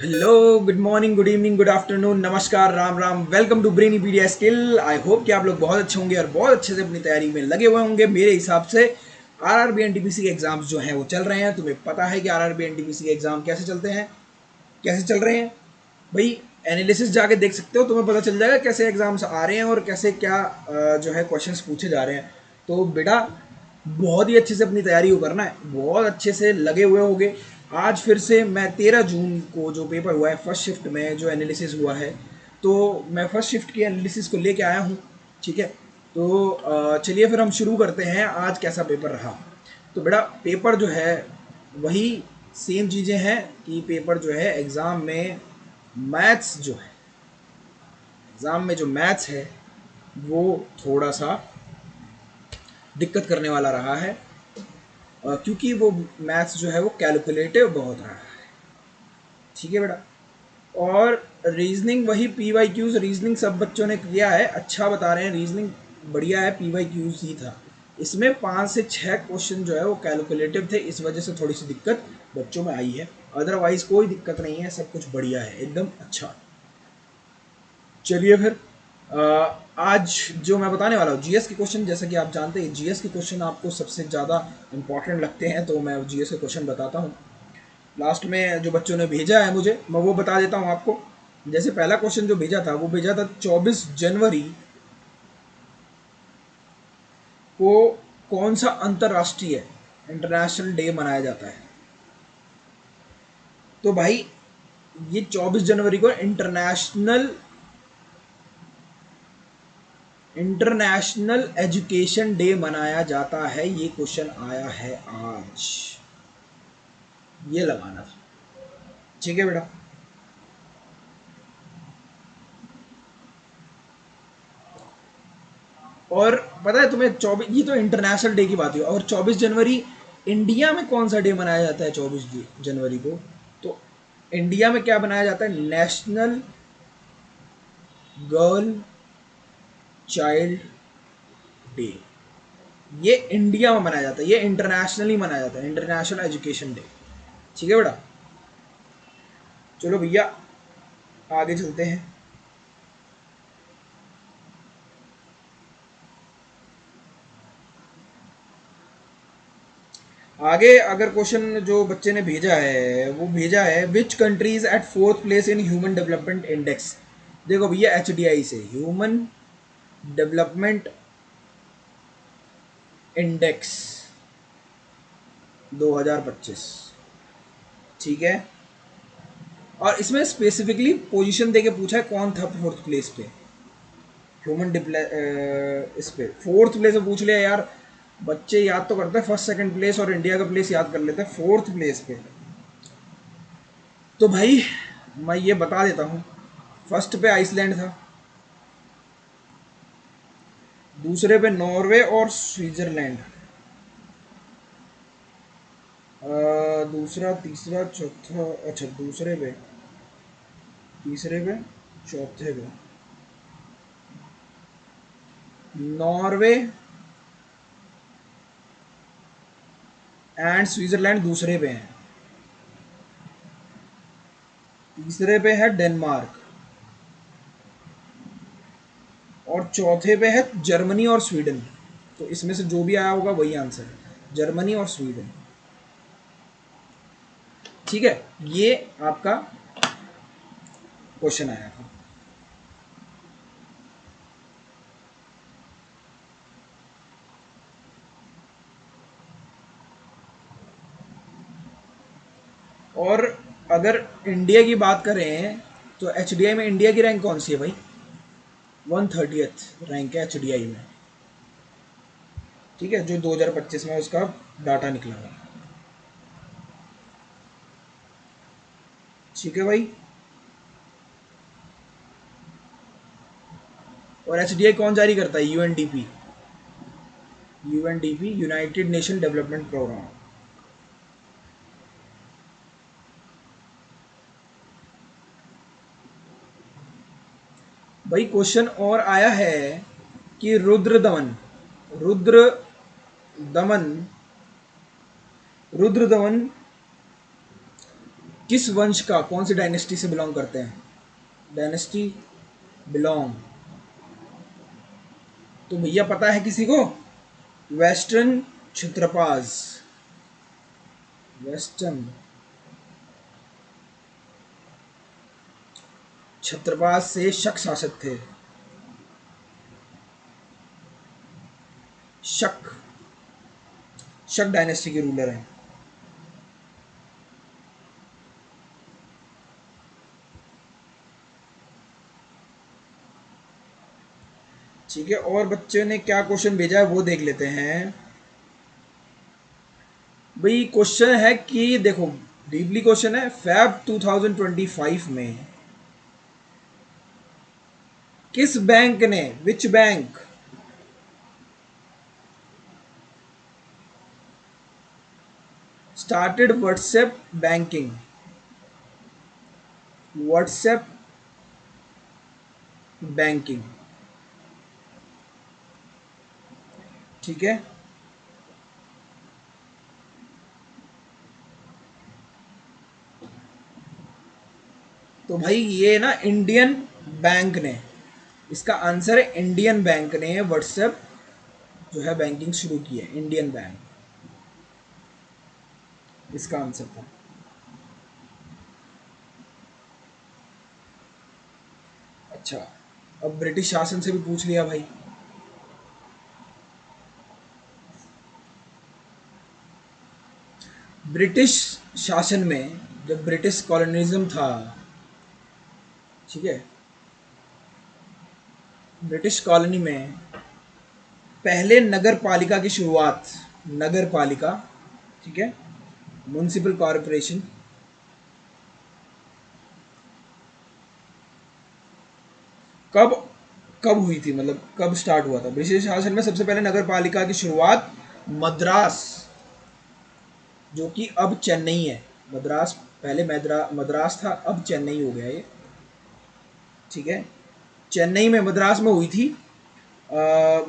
Hello, good morning, good evening, good afternoon, नमस्कार, Ram Ram. Welcome to Brainypedia skill. I hope कि आप लोग बहुत अच्छे होंगे और बहुत अच्छे से अपनी तैयारी में लगे हुए होंगे। मेरे हिसाब से आरआरबी एनटीपीसी के एग्जाम्स जो हैं वो चल रहे हैं। तुम्हें पता है कि आरआरबी एनटीपीसी के एग्जाम कैसे चलते हैं, कैसे चल रहे हैं भाई। एनालिसिस जाके देख सकते हो, तुम्हें पता चल जाएगा कैसे एग्जाम्स आ रहे हैं और कैसे क्या जो है क्वेश्चंस पूछे जा रहे हैं। तो बेटा बहुत ही अच्छे से अपनी तैयारी को करना है, बहुत अच्छे से लगे हुए होगे। आज फिर से मैं 13 जून को जो पेपर हुआ है फर्स्ट शिफ्ट में जो एनालिसिस हुआ है, तो मैं फर्स्ट शिफ्ट की एनालिसिस को लेके आया हूँ। ठीक है, तो चलिए फिर हम शुरू करते हैं आज कैसा पेपर रहा। तो बेटा पेपर जो है वही सेम चीज़ें हैं कि पेपर जो है एग्ज़ाम में मैथ्स जो है, एग्ज़ाम में जो मैथ्स है वो थोड़ा सा दिक्कत करने वाला रहा है, क्योंकि वो मैथ्स जो है वो कैलकुलेटिव बहुत रहा है। ठीक है बेटा। और रीजनिंग वही पी वाई क्यूज, रीजनिंग सब बच्चों ने किया है, अच्छा बता रहे हैं, रीजनिंग बढ़िया है, पी वाई क्यूज ही था। इसमें 5 से 6 क्वेश्चन जो है वो कैलकुलेटिव थे, इस वजह से थोड़ी सी दिक्कत बच्चों में आई है। अदरवाइज कोई दिक्कत नहीं है, सब कुछ बढ़िया है, एकदम अच्छा। चलिए फिर आज जो मैं बताने वाला हूँ जीएस के क्वेश्चन, जैसा कि आप जानते हैं जीएस के क्वेश्चन आपको सबसे ज़्यादा इंपॉर्टेंट लगते हैं, तो मैं जीएस के क्वेश्चन बताता हूँ। लास्ट में जो बच्चों ने भेजा है मुझे, मैं वो बता देता हूँ आपको। जैसे पहला क्वेश्चन जो भेजा था वो भेजा था 24 जनवरी को कौन सा अंतर्राष्ट्रीय इंटरनेशनल डे मनाया जाता है। तो भाई ये 24 जनवरी को इंटरनेशनल एजुकेशन डे मनाया जाता है। ये क्वेश्चन आया है आज, ये लगाना था। ठीक है बेटा। और पता है तुम्हें 24, ये तो इंटरनेशनल डे की बात हुई, और 24 जनवरी इंडिया में कौन सा डे मनाया जाता है 24 जनवरी को। तो इंडिया में क्या मनाया जाता है, नेशनल गर्ल चाइल्ड डे। ये इंडिया में मनाया जाता है, ये इंटरनेशनली मनाया जाता है, इंटरनेशनल एजुकेशन डे। ठीक है बेटा। चलो भैया आगे चलते हैं। आगे अगर क्वेश्चन जो बच्चे ने भेजा है वो भेजा है which countries at fourth place in human development index. देखो भैया एचडीआई से ह्यूमन डेवलपमेंट इंडेक्स 2025। ठीक है। और इसमें स्पेसिफिकली पोजीशन देके पूछा है कौन था फोर्थ प्लेस पे, ह्यूमन इस पे फोर्थ प्लेस पे पूछ लिया यार। बच्चे याद तो करते हैं फर्स्ट सेकंड प्लेस और इंडिया का प्लेस याद कर लेते हैं, फोर्थ प्लेस पे। तो भाई मैं ये बता देता हूँ, फर्स्ट पे आइसलैंड था, दूसरे पे नॉर्वे और स्विट्जरलैंड, दूसरा तीसरा चौथा, अच्छा दूसरे पे, तीसरे पे, चौथे पे नॉर्वे एंड स्विट्जरलैंड दूसरे पे हैं, तीसरे पे है डेनमार्क, और चौथे पे है जर्मनी और स्वीडन। तो इसमें से जो भी आया होगा वही आंसर है, जर्मनी और स्वीडन। ठीक है, ये आपका क्वेश्चन आया था। और अगर इंडिया की बात करें तो एचडीआई में इंडिया की रैंक कौन सी है भाई, 130th रैंक है एचडीआई में। ठीक है, जो 2025 में उसका डाटा निकला है। ठीक है भाई। और एचडीआई कौन जारी करता है, UNDP, UNDP United Nation development programme. भाई क्वेश्चन और आया है कि रुद्र दमन, रुद्र दमन, रुद्र दमन किस वंश का, कौन सी डायनेस्टी से बिलोंग करते हैं? डायनेस्टी बिलोंग, तो भैया पता है किसी को? वेस्टर्न क्षत्रपास, वेस्टर्न क्षत्रपास से शक शासक थे। शक, शक डायनेस्टी के रूलर हैं। ठीक है, और बच्चे ने क्या क्वेश्चन भेजा है वो देख लेते हैं। भाई क्वेश्चन है कि देखो, डीपली क्वेश्चन है, फैब 2025 में किस बैंक ने, which bank started WhatsApp banking, WhatsApp banking? ठीक है, तो भाई ये ना इंडियन बैंक ने, इसका आंसर है इंडियन बैंक ने व्हाट्सएप जो है बैंकिंग शुरू की है, इंडियन बैंक इसका आंसर था। अच्छा, अब ब्रिटिश शासन से भी पूछ लिया भाई। ब्रिटिश शासन में जब ब्रिटिश कॉलोनिज्म था, ठीक है, ब्रिटिश कॉलोनी में पहले नगर पालिका की शुरुआत, नगर पालिका, ठीक है, म्युनिसिपल कॉरपोरेशन, कब कब हुई थी, मतलब कब स्टार्ट हुआ था? ब्रिटिश शासन में सबसे पहले नगर पालिका की शुरुआत मद्रास, जो कि अब चेन्नई है। मद्रास पहले मद्रास था, अब चेन्नई हो गया ये, ठीक है। चेन्नई में, मद्रास में हुई थी,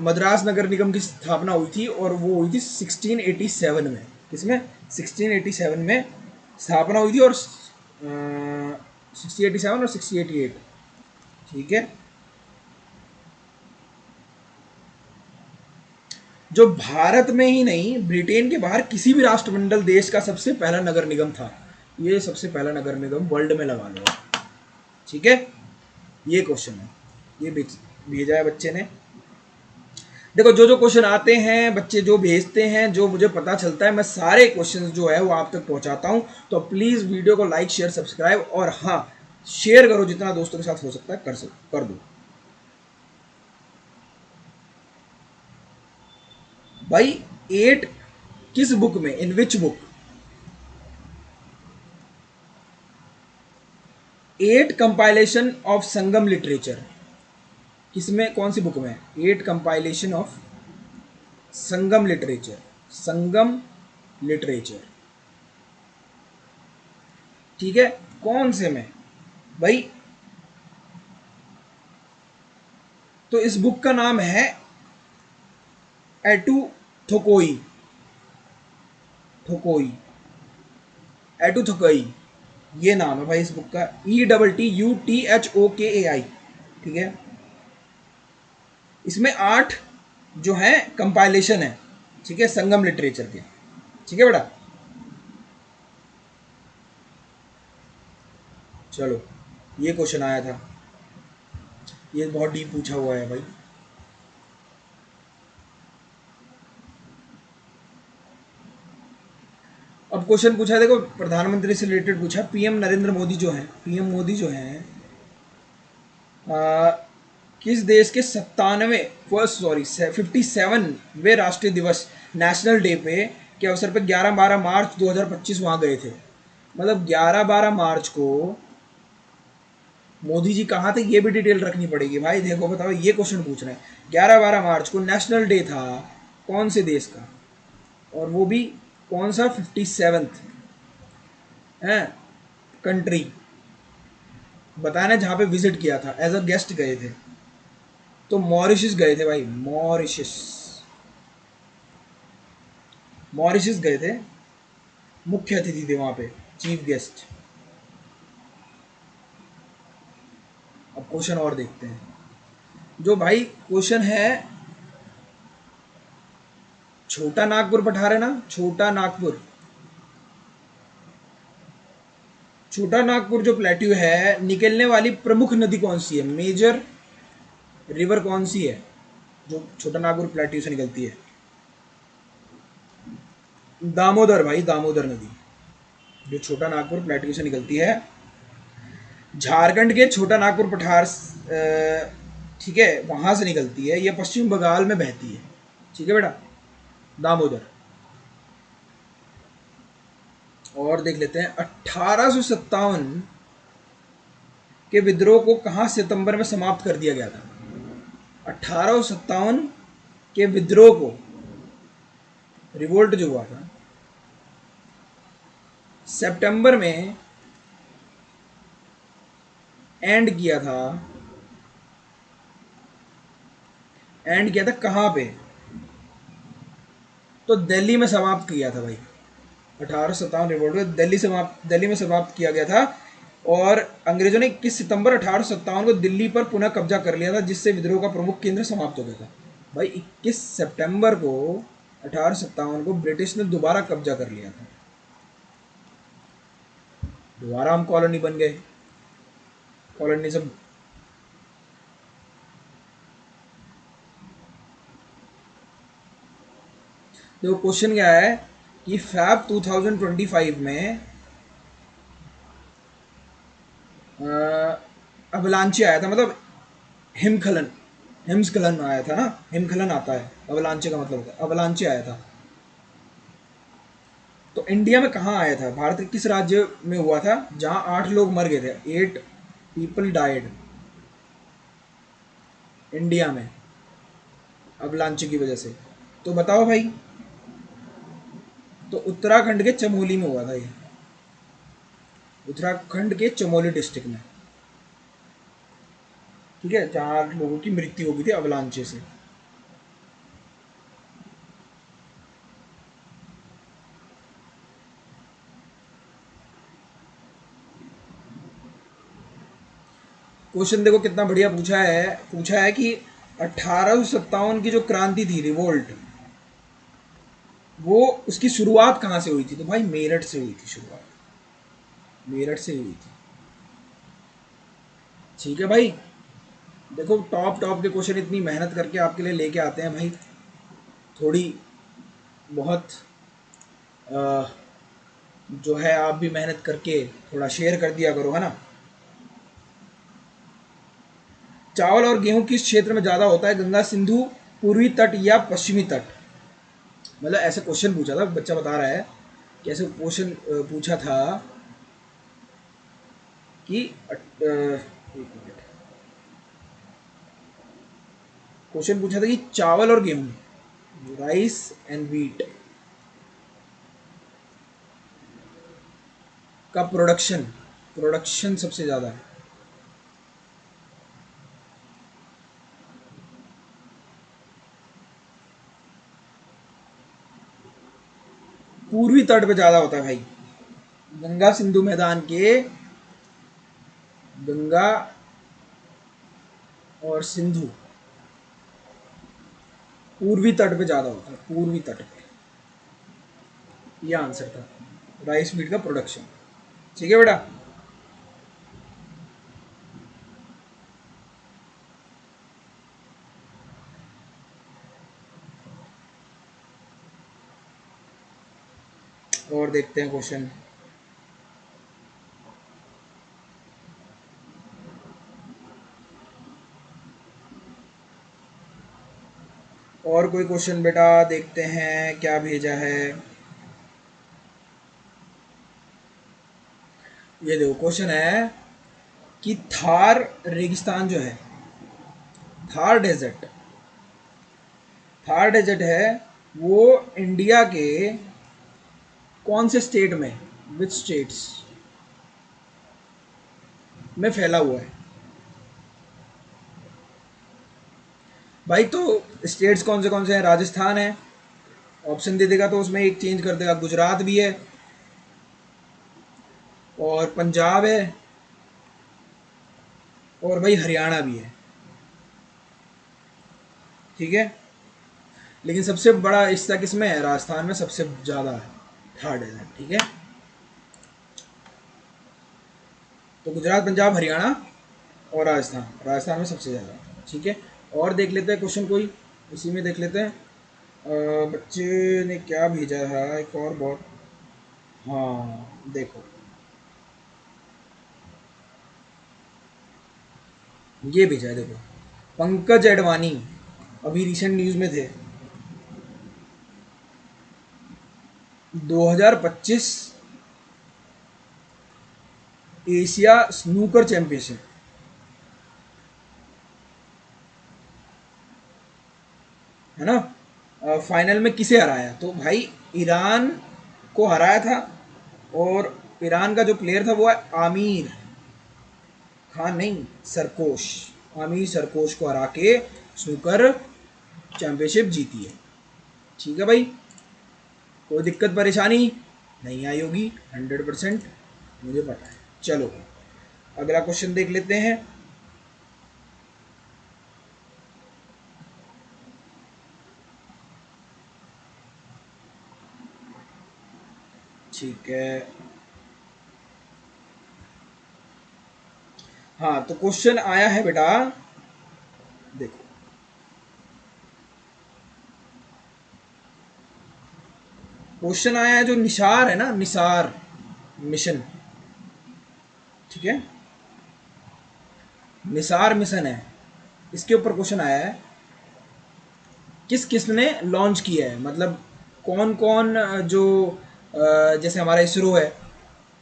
मद्रास नगर निगम की स्थापना हुई थी, और वो हुई थी 1687 में। किसमें? 1687 में स्थापना हुई थी, और 1687 और 1688, ठीक है। जो भारत में ही नहीं, ब्रिटेन के बाहर किसी भी राष्ट्रमंडल देश का सबसे पहला नगर निगम था, ये सबसे पहला नगर निगम वर्ल्ड में लगा लो, ठीक है। ये क्वेश्चन है, ये भेजा है बच्चे ने। देखो, जो जो क्वेश्चन आते हैं, बच्चे जो भेजते हैं, जो मुझे पता चलता है, मैं सारे क्वेश्चन जो है वो आप तक पहुंचाता हूं। तो प्लीज़ वीडियो को लाइक, शेयर, सब्सक्राइब, और हाँ, शेयर करो, जितना दोस्तों के साथ हो सकता है कर दो भाई। 8 किस बुक में, in which book? 8 compilation of Sangam literature, किसमें, कौन सी बुक में? 8 compilation of Sangam literature, Sangam literature, ठीक है। कौन से में भाई? तो इस बुक का नाम है एटू थोकोई, थोकोई, एटू थोकोई, ये नाम है भाई इस बुक का, ETTUTHOKAI, ठीक है। इसमें 8 जो है कंपाइलेशन है, ठीक है, संगम लिटरेचर के, ठीक है बेटा। चलो, ये क्वेश्चन आया था, ये बहुत डीप पूछा हुआ है भाई। अब क्वेश्चन पूछा है, देखो, प्रधानमंत्री से रिलेटेड पूछा। पीएम नरेंद्र मोदी जो है, पीएम मोदी जो है, किस देश के 57वें राष्ट्रीय दिवस, नेशनल डे पे के अवसर पे 11-12 मार्च 2025 वहां गए थे? मतलब 11-12 मार्च को मोदी जी कहाँ थे, ये भी डिटेल रखनी पड़ेगी भाई। देखो बताओ, ये क्वेश्चन पूछ रहे हैं, 11-12 मार्च को नेशनल डे था कौन से देश का, और वो भी कौन सा, 57th है कंट्री बताना, जहाँ पे विजिट किया था, एज अ गेस्ट गए थे। तो मॉरिशस गए थे भाई, मॉरिशस, मॉरिशस गए थे, मुख्य अतिथि थे वहाँ पे, चीफ गेस्ट। क्वेश्चन और देखते हैं। जो भाई क्वेश्चन है, छोटा नागपुर पठार है ना, छोटा नागपुर, छोटा नागपुर जो प्लेट्यू है, निकलने वाली प्रमुख नदी कौन सी है, मेजर रिवर कौन सी है जो छोटा नागपुर प्लेट्यू से निकलती है? दामोदर भाई, दामोदर नदी जो छोटा नागपुर प्लेट्यू से निकलती है। झारखंड के छोटा नागपुर पठार, ठीक है, वहां से निकलती है, ये पश्चिम बंगाल में बहती है। ठीक है बेटा, दामोदर। और देख लेते हैं, 1857 के विद्रोह को कहां सितंबर में समाप्त कर दिया गया था? 1857 के विद्रोह को, रिवोल्ट जो हुआ था, सितंबर में एंड किया था। एंड किया था कहां पे? तो दिल्ली में समाप्त किया था भाई। 1857 रिवोल्ट को दिल्ली में समाप्त किया गया था। और अंग्रेजों ने 21 सितंबर 1857 को दिल्ली पर पुनः कब्जा कर लिया था, जिससे विद्रोह का प्रमुख केंद्र समाप्त हो गया था। भाई 21 सितंबर को 1857 को ब्रिटिश ने दोबारा कब्जा कर लिया था, दोबारा हम कॉलोनी बन गए, कॉलोनिज्म। देखो क्वेश्चन क्या है कि फैब 2025 में अवलांचे आया था, मतलब हिमस्खलन, हिमस्खलन आया था ना, हिमस्खलन आता है, अवलांचे का मतलब होता है, अवलांचे आया था। तो इंडिया में कहाँ आया था, भारत के किस राज्य में हुआ था जहां 8 लोग मर गए थे, 8 पीपल डाइड इंडिया में अवलांचे की वजह से? तो बताओ भाई। तो उत्तराखंड के चमोली में हुआ था ये, उत्तराखंड के चमोली डिस्ट्रिक्ट में। ठीक है, 4 लोगों की मृत्यु हो गई थी अवलांचे से। क्वेश्चन देखो कितना बढ़िया पूछा है कि 1857 की जो क्रांति थी, रिवोल्ट, वो उसकी शुरुआत कहाँ से हुई थी? तो भाई मेरठ से हुई थी शुरुआत, मेरठ से हुई थी। ठीक है भाई, देखो टॉप टॉप के क्वेश्चन इतनी मेहनत करके आपके लिए लेके आते हैं भाई, थोड़ी बहुत जो है आप भी मेहनत करके थोड़ा शेयर कर दिया करो, है ना। चावल और गेहूं किस क्षेत्र में ज़्यादा होता है, गंगा सिंधु, पूर्वी तट या पश्चिमी तट? मतलब ऐसे क्वेश्चन पूछा था, बच्चा बता रहा है कि ऐसे क्वेश्चन पूछा था कि क्वेश्चन पूछा था कि चावल और गेहूं, राइस एंड व्हीट का प्रोडक्शन प्रोडक्शन सबसे ज़्यादा है। पूर्वी तट पे ज़्यादा होता है भाई, गंगा सिंधु मैदान के, गंगा और सिंधु पूर्वी तट पे ज़्यादा होता है, पूर्वी तट पे। ये आंसर था, राइस मीट का प्रोडक्शन। ठीक है बेटा। और देखते हैं क्वेश्चन। और कोई क्वेश्चन बेटा, देखते हैं क्या भेजा है। ये देखो क्वेश्चन है कि थार रेगिस्तान जो है, थार डेजर्ट, थार डेजर्ट है, वो इंडिया के कौन से स्टेट में, विच स्टेट्स में फैला हुआ है? भाई तो स्टेट्स कौन से हैं? राजस्थान है, ऑप्शन दे देगा तो उसमें एक चेंज कर देगा, गुजरात भी है, और पंजाब है, और भाई हरियाणा भी है, ठीक है। लेकिन सबसे बड़ा हिस्सा किसमें है? राजस्थान में सबसे ज़्यादा है, थर्ड है, ठीक है। तो गुजरात, पंजाब, हरियाणा और राजस्थान, राजस्थान में सबसे ज़्यादा, ठीक है। और देख लेते हैं क्वेश्चन कोई, इसी में देख लेते हैं। बच्चे ने क्या भेजा है, एक और बहुत, हाँ देखो, ये भेजा है देखो, पंकज एडवाणी अभी रिसेंट न्यूज़ में थे। 2025 एशिया स्नूकर चैंपियनशिप, है ना, फाइनल में किसे हराया? तो भाई ईरान को हराया था। और ईरान का जो प्लेयर था वो है आमिर खान, नहीं सरकोश, आमिर सरकोश को हरा के स्नूकर चैंपियनशिप जीती है, ठीक है भाई। कोई दिक्कत परेशानी नहीं आई होगी, 100% मुझे पता है। चलो अगला क्वेश्चन देख लेते हैं। ठीक है, हाँ तो क्वेश्चन आया है बेटा, देखो क्वेश्चन आया है जो निसार है ना, निसार मिशन, ठीक है, निसार मिशन है, इसके ऊपर क्वेश्चन आया है। किस किस ने लॉन्च किया है, मतलब कौन कौन जो जैसे हमारा इसरो है,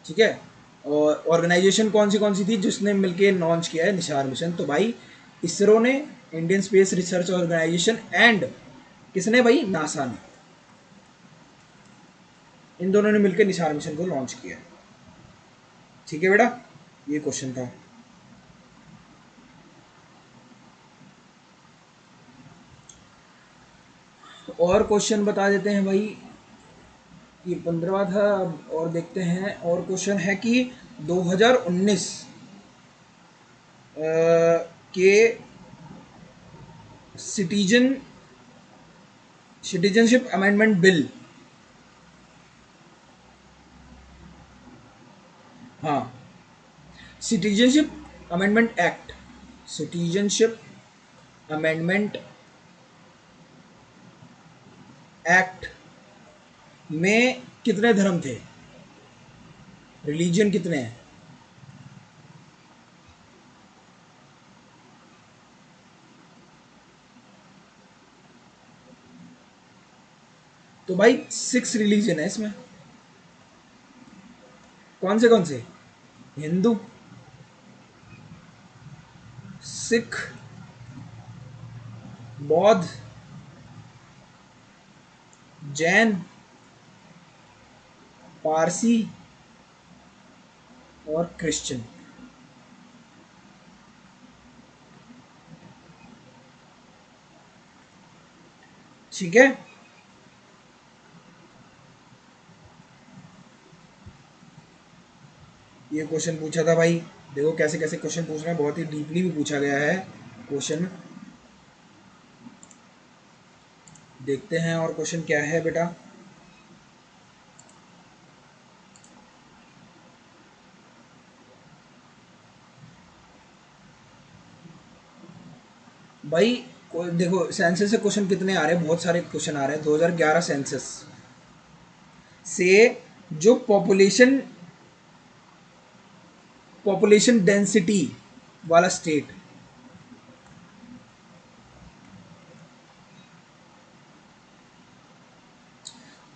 ठीक है, और ऑर्गेनाइजेशन कौन सी थी जिसने मिलके लॉन्च किया है निसार मिशन? तो भाई इसरो ने, Indian space research organisation, and किसने भाई? नासा ने, इन दोनों ने मिलकर निसार मिशन को लॉन्च किया है, ठीक है बेटा। ये क्वेश्चन था। और क्वेश्चन बता देते हैं भाई, ये 15वां था। और देखते हैं, और क्वेश्चन है कि 2019 के सिटीजन सिटीजनशिप अमेंडमेंट बिल, हाँ citizenship amendment act, citizenship amendment act में कितने धर्म थे, रिलीजन कितने हैं? तो भाई 6 रिलीजन है इसमें। कौन से? हिंदू, सिख, बौद्ध, जैन, पारसी और क्रिश्चियन, ठीक है। ये क्वेश्चन पूछा था भाई, देखो कैसे कैसे क्वेश्चन पूछ रहे हैं, बहुत ही डीपली भी पूछा गया है क्वेश्चन। देखते हैं और क्वेश्चन क्या है बेटा। भाई देखो सेंसस से क्वेश्चन कितने आ रहे हैं, बहुत सारे क्वेश्चन आ रहे हैं। 2011 सेंसस से जो पॉपुलेशन पॉपुलेशन डेंसिटी वाला स्टेट,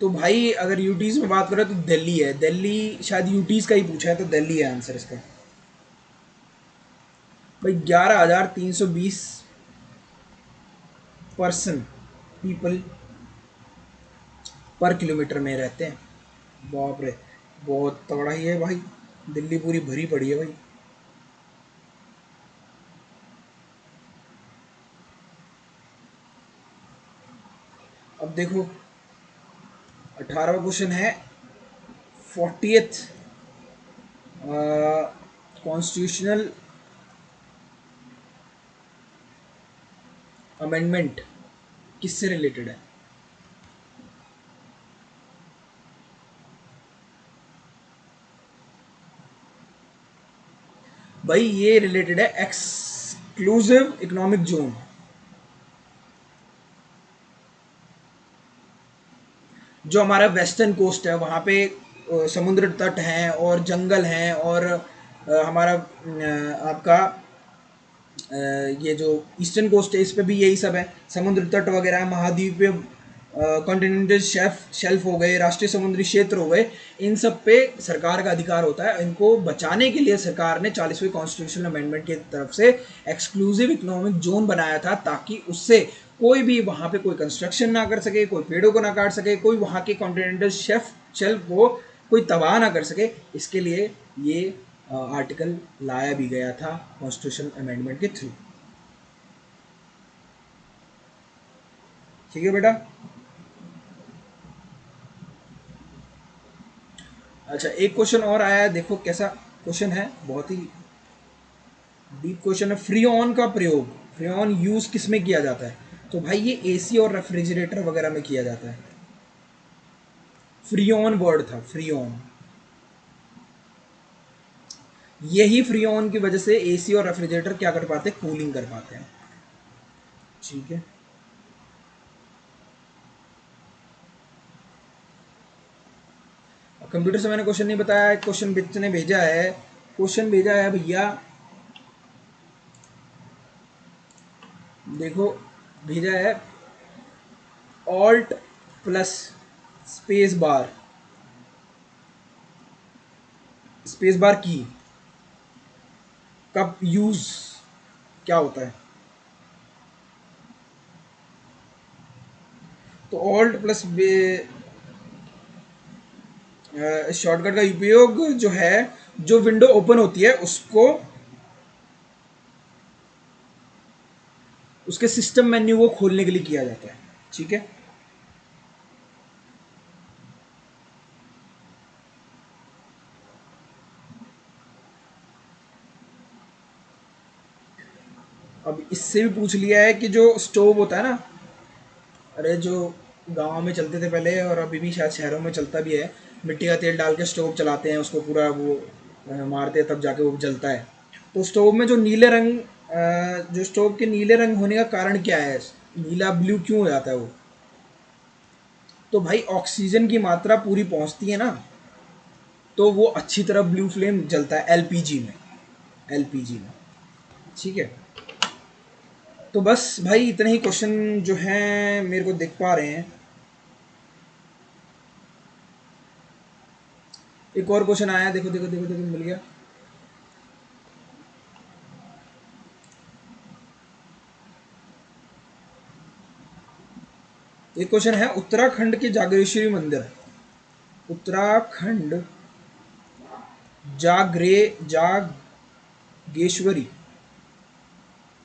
तो भाई अगर यूटीज में बात करें तो दिल्ली है, दिल्ली, शायद यूटीज का ही पूछा है तो दिल्ली है आंसर इसका। भाई 11,320 पर्सन, पीपल पर किलोमीटर में रहते हैं। बाप रे, बहुत तगड़ा ही है भाई, दिल्ली पूरी भरी पड़ी है भाई। अब देखो 18वां क्वेश्चन है, 40th कॉन्स्टिट्यूशनल अमेंडमेंट किससे रिलेटेड है? भाई ये रिलेटेड है एक्सक्लूसिव इकोनॉमिक जोन। जो हमारा वेस्टर्न कोस्ट है वहाँ पे समुद्र तट हैं और जंगल हैं और हमारा आपका ये जो ईस्टर्न कोस्ट है इस पे भी यही सब है, समुद्र तट वगैरह, महाद्वीप पे कॉन्टिनेंटल शेल्फ हो गए, राष्ट्रीय समुद्री क्षेत्र हो गए, इन सब पे सरकार का अधिकार होता है। इनको बचाने के लिए सरकार ने 40वीं कॉन्स्टिट्यूशनल अमेंडमेंट की तरफ से एक्सक्लूसिव इकोनॉमिक जोन बनाया था, ताकि उससे कोई भी वहाँ पे कोई कंस्ट्रक्शन ना कर सके, कोई पेड़ों को ना काट सके, कोई वहाँ के कॉन्टिनेंटल शेल्फ को कोई तबाह ना कर सके। इसके लिए ये आर्टिकल लाया भी गया था कॉन्स्टिट्यूशन अमेंडमेंट के थ्रू। ठीक है बेटा। अच्छा, एक क्वेश्चन और आया है, देखो कैसा क्वेश्चन है, बहुत ही डीप क्वेश्चन है। फ्रीऑन का प्रयोग, फ्रीऑन यूज किस में किया जाता है? तो भाई ये एसी और रेफ्रिजरेटर वगैरह में किया जाता है। फ्रीऑन वर्ड था, फ्रीऑन। यही फ्रीऑन की वजह से एसी और रेफ्रिजरेटर क्या कर पाते हैं, कूलिंग कर पाते हैं। ठीक है। कंप्यूटर से मैंने क्वेश्चन नहीं बताया, क्वेश्चन बिच ने भेजा है, क्वेश्चन भेजा है भैया, देखो भेजा है, alt plus space bar, space bar की का यूज क्या होता है? तो ऑल्ट प्लस शॉर्टकट का उपयोग जो है, जो विंडो ओपन होती है उसको, उसके सिस्टम मेन्यू को खोलने के लिए किया जाता है। ठीक है। अब इससे भी पूछ लिया है कि जो स्टोव होता है ना, अरे जो गांव में चलते थे पहले और अभी भी शायद शहरों में चलता भी है, मिट्टी का तेल डाल के स्टोव चलाते हैं, उसको पूरा वो मारते हैं तब जाके वो जलता है। तो स्टोव में जो नीले रंग, जो स्टोव के नीले रंग होने का कारण क्या है, नीला ब्लू क्यों हो जाता है वो? तो भाई ऑक्सीजन की मात्रा पूरी पहुंचती है ना, तो वो अच्छी तरह ब्लू फ्लेम जलता है एलपीजी में, एलपीजी में। ठीक है। तो बस भाई इतने ही क्वेश्चन जो हैं मेरे को देख पा रहे हैं। एक और क्वेश्चन आया, देखो देखो देखो देखो, मिल गया। एक क्वेश्चन है, उत्तराखंड के जागेश्वरी मंदिर, उत्तराखंड जागेश्वरी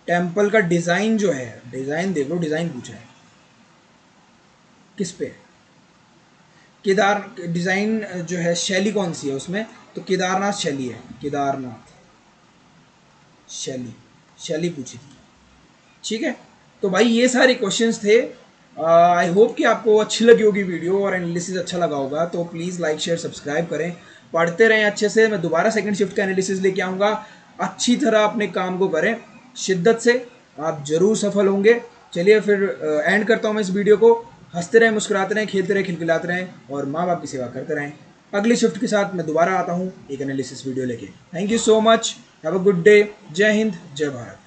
टेम्पल का डिजाइन जो है, डिजाइन देख लो, डिजाइन पूछा है किस पे? केदार डिजाइन जो है, शैली कौन सी है उसमें? तो केदारनाथ शैली है, केदारनाथ शैली, शैली पूछी थी। ठीक है। तो भाई ये सारे क्वेश्चंस थे। आई होप कि आपको अच्छी लगी होगी वीडियो और एनालिसिस अच्छा लगा होगा। तो प्लीज़ लाइक शेयर सब्सक्राइब करें, पढ़ते रहें अच्छे से। मैं दोबारा सेकंड शिफ्ट का एनालिसिस लेके आऊँगा। अच्छी तरह अपने काम को करें शिद्दत से, आप ज़रूर सफल होंगे। चलिए फिर एंड करता हूँ मैं इस वीडियो को। हंसते रहें, मुस्कुराते रहें, खेलते रहें, खिलखिलाते रहें और माँ बाप की सेवा करते रहें। अगली शिफ्ट के साथ मैं दोबारा आता हूँ एक एनालिसिस वीडियो लेके। Thank you so much, have a good day. जय हिंद, जय भारत।